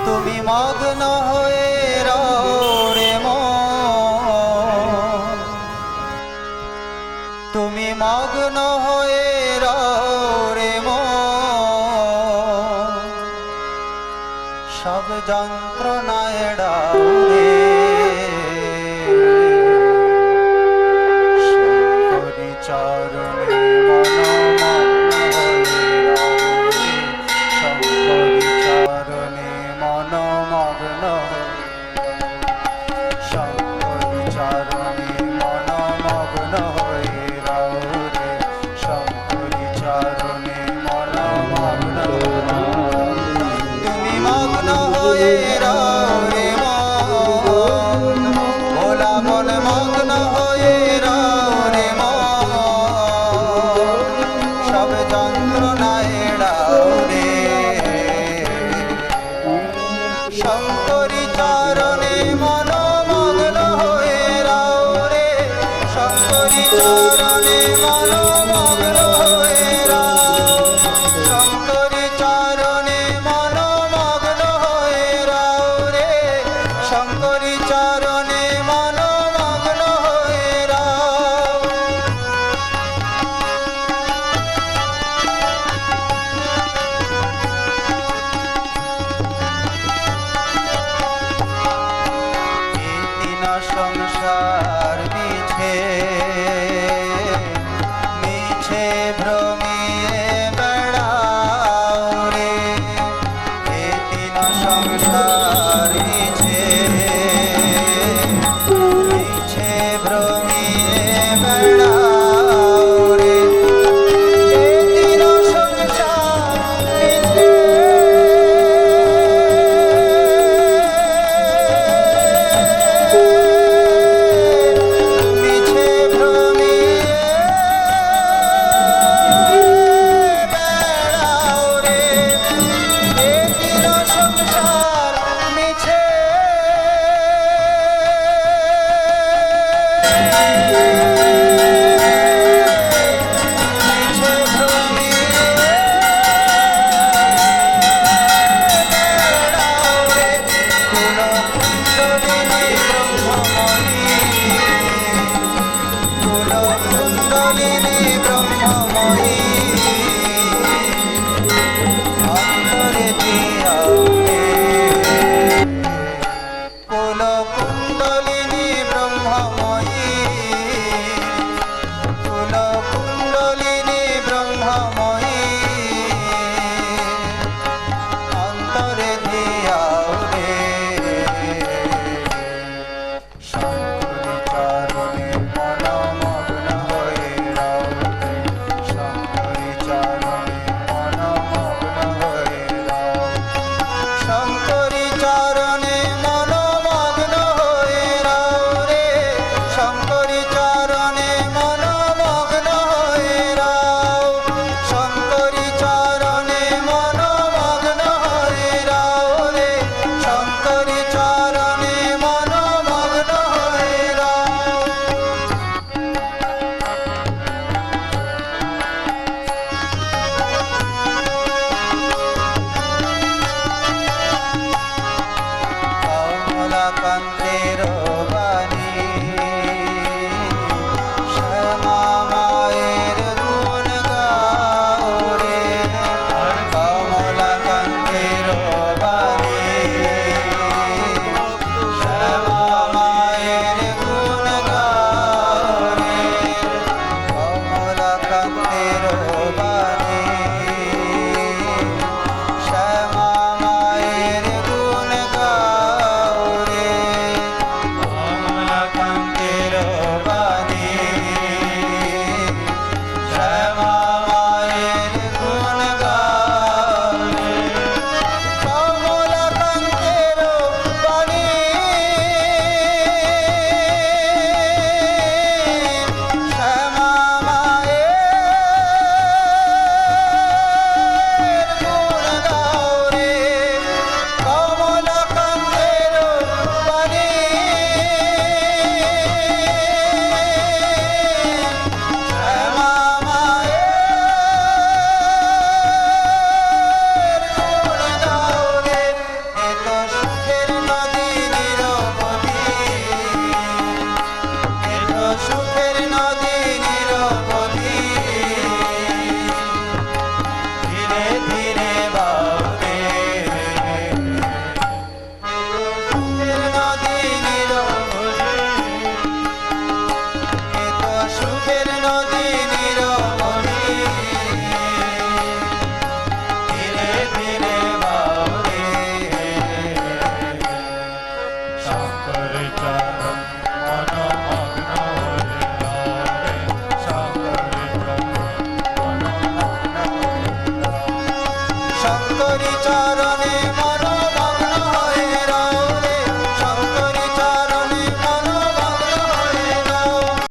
তুমি মগ্ন হয়ে রও রে মন, তুমি মগ্ন হয়ে রও রে মন, সব যন্ত্রণা এড়াও রে শঙ্করী চরণে মনমগ্ন শঙ্করী চরণে মনমগ্ন হয়ে রও রে শঙ্করী চরণে মনমগ্ন তুমি মগ্ন হয়ে রও রে মন, ভোলা মন মগ্ন হয়ে রও রে মন, সব যন্ত্রণা এড়াও রে শঙ্করী চরণে মনমগ্ন হয়ে রও রে শঙ্করী চরণে মনমগ্ন হয়ে রও, শঙ্করী চরণে মনমগ্ন হয়ে রও রে শঙ্করী চরণে মনমগ্ন হয়ে রও। সংসার মিছে মিছে ভ্রমিয়ে বেড়াও রে, এ তিন সংসার